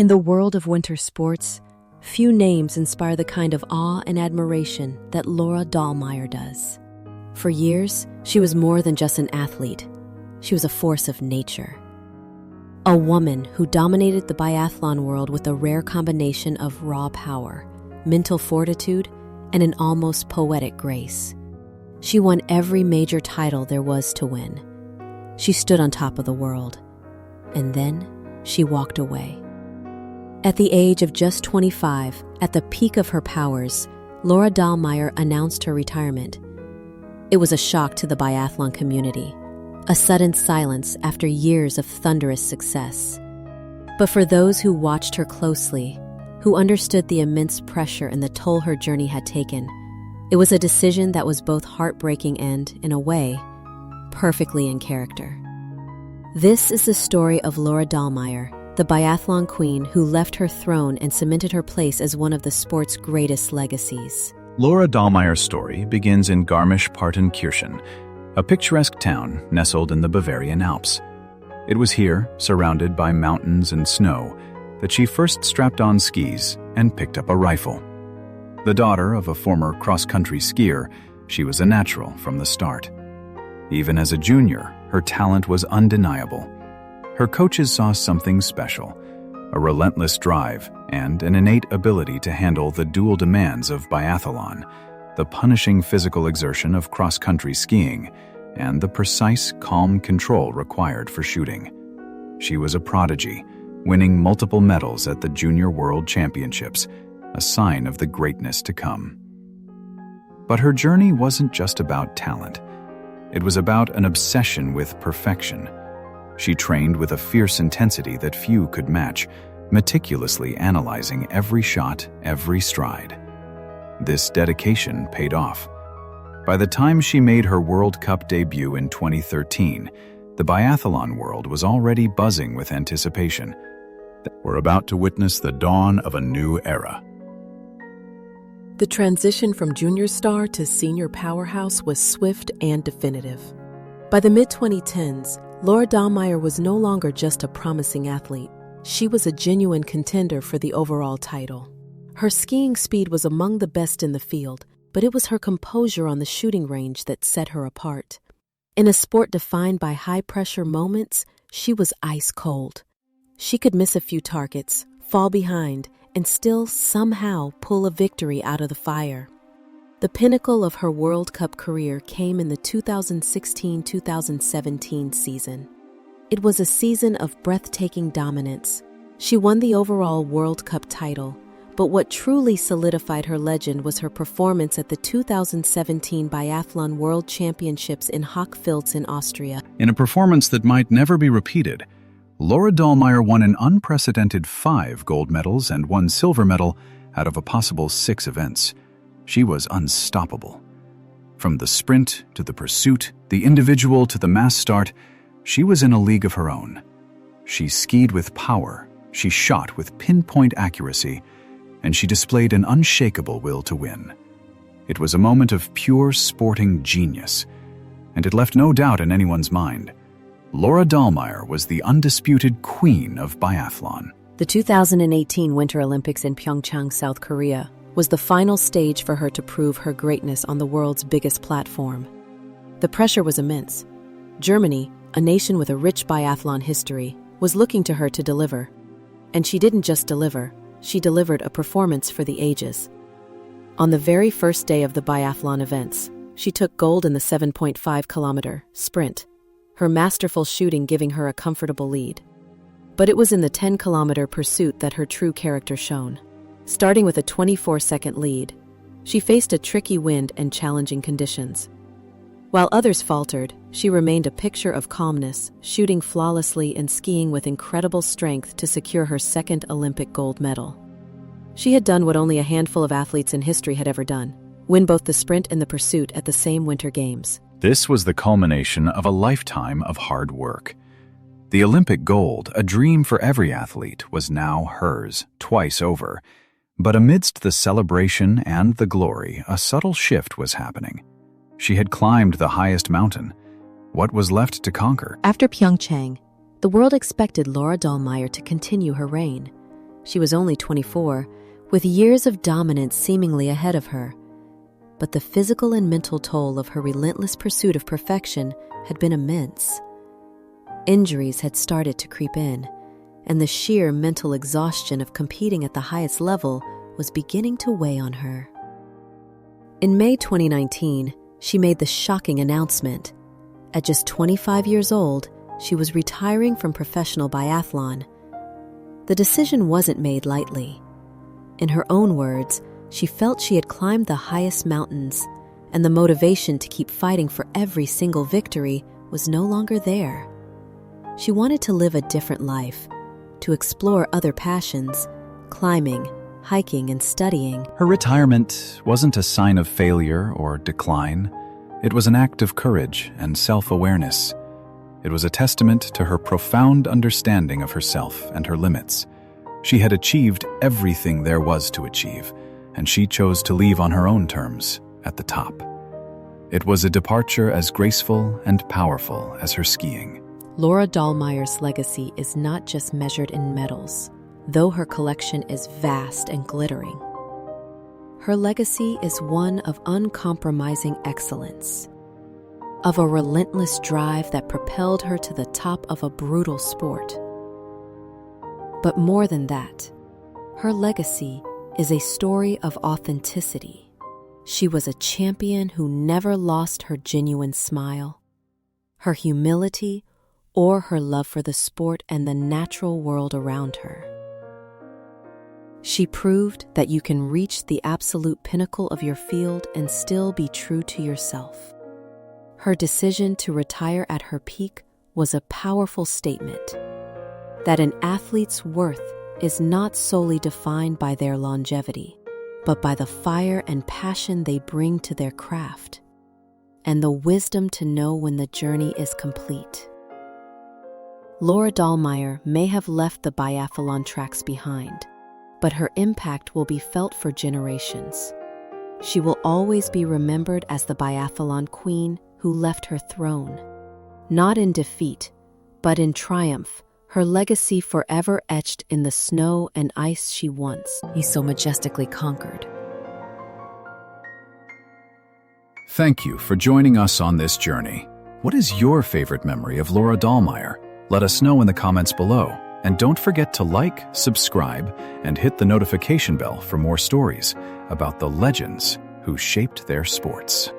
In the world of winter sports, few names inspire the kind of awe and admiration that Laura Dahlmeier does. For years, she was more than just an athlete. She was a force of nature. A woman who dominated the biathlon world with a rare combination of raw power, mental fortitude, and an almost poetic grace. She won every major title there was to win. She stood on top of the world. And then she walked away. At the age of just 25, at the peak of her powers, Laura Dahlmeier announced her retirement. It was a shock to the biathlon community, a sudden silence after years of thunderous success. But for those who watched her closely, who understood the immense pressure and the toll her journey had taken, it was a decision that was both heartbreaking and, in a way, perfectly in character. This is the story of Laura Dahlmeier, the biathlon queen who left her throne and cemented her place as one of the sport's greatest legacies. Laura Dahlmeier's story begins in Garmisch-Partenkirchen, a picturesque town nestled in the Bavarian Alps. It was here, surrounded by mountains and snow, that she first strapped on skis and picked up a rifle. The daughter of a former cross-country skier, she was a natural from the start. Even as a junior, her talent was undeniable. Her coaches saw something special, a relentless drive and an innate ability to handle the dual demands of biathlon, the punishing physical exertion of cross-country skiing, and the precise, calm control required for shooting. She was a prodigy, winning multiple medals at the Junior World Championships, a sign of the greatness to come. But her journey wasn't just about talent. It was about an obsession with perfection. She trained with a fierce intensity that few could match, meticulously analyzing every shot, every stride. This dedication paid off. By the time she made her World Cup debut in 2013, the biathlon world was already buzzing with anticipation. We're about to witness the dawn of a new era. The transition from junior star to senior powerhouse was swift and definitive. By the mid-2010s, Laura Dahlmeier was no longer just a promising athlete. She was a genuine contender for the overall title. Her skiing speed was among the best in the field, but it was her composure on the shooting range that set her apart. In a sport defined by high-pressure moments, she was ice-cold. She could miss a few targets, fall behind, and still somehow pull a victory out of the fire. The pinnacle of her World Cup career came in the 2016-2017 season. It was a season of breathtaking dominance. She won the overall World Cup title, but what truly solidified her legend was her performance at the 2017 Biathlon World Championships in Hochfilz in Austria. In a performance that might never be repeated, Laura Dahlmeier won an unprecedented 5 gold medals and 1 silver medal out of a possible 6 events. She was unstoppable. From the sprint to the pursuit, the individual to the mass start, she was in a league of her own. She skied with power, she shot with pinpoint accuracy, and she displayed an unshakable will to win. It was a moment of pure sporting genius, and it left no doubt in anyone's mind. Laura Dahlmeier was the undisputed queen of biathlon. The 2018 Winter Olympics in Pyeongchang, South Korea, was the final stage for her to prove her greatness on the world's biggest platform. The pressure was immense. Germany, a nation with a rich biathlon history, was looking to her to deliver. And she didn't just deliver, she delivered a performance for the ages. On the very first day of the biathlon events, she took gold in the 7.5-kilometer sprint, her masterful shooting giving her a comfortable lead. But it was in the 10-kilometer pursuit that her true character shone. Starting with a 24-second lead, she faced a tricky wind and challenging conditions. While others faltered, she remained a picture of calmness, shooting flawlessly and skiing with incredible strength to secure her second Olympic gold medal. She had done what only a handful of athletes in history had ever done: win both the sprint and the pursuit at the same Winter Games. This was the culmination of a lifetime of hard work. The Olympic gold, a dream for every athlete, was now hers, twice over. But amidst the celebration and the glory, a subtle shift was happening. She had climbed the highest mountain. What was left to conquer? After Pyeongchang, the world expected Laura Dahlmeier to continue her reign. She was only 24, with years of dominance seemingly ahead of her. But the physical and mental toll of her relentless pursuit of perfection had been immense. Injuries had started to creep in, and the sheer mental exhaustion of competing at the highest level was beginning to weigh on her. In May 2019, she made the shocking announcement. At just 25 years old, she was retiring from professional biathlon. The decision wasn't made lightly. In her own words, she felt she had climbed the highest mountains, and the motivation to keep fighting for every single victory was no longer there. She wanted to live a different life, to explore other passions, climbing, hiking, and studying. Her retirement wasn't a sign of failure or decline. It was an act of courage and self-awareness. It was a testament to her profound understanding of herself and her limits. She had achieved everything there was to achieve, and she chose to leave on her own terms, at the top. It was a departure as graceful and powerful as her skiing. Laura Dahlmeier's legacy is not just measured in medals, though her collection is vast and glittering. Her legacy is one of uncompromising excellence, of a relentless drive that propelled her to the top of a brutal sport. But more than that, her legacy is a story of authenticity. She was a champion who never lost her genuine smile, her humility, or her love for the sport and the natural world around her. She proved that you can reach the absolute pinnacle of your field and still be true to yourself. Her decision to retire at her peak was a powerful statement that an athlete's worth is not solely defined by their longevity, but by the fire and passion they bring to their craft, and the wisdom to know when the journey is complete. Laura Dahlmeier may have left the biathlon tracks behind, but her impact will be felt for generations. She will always be remembered as the biathlon queen who left her throne. Not in defeat, but in triumph, her legacy forever etched in the snow and ice she once so majestically conquered. Thank you for joining us on this journey. What is your favorite memory of Laura Dahlmeier? Let us know in the comments below. And don't forget to like, subscribe, and hit the notification bell for more stories about the legends who shaped their sports.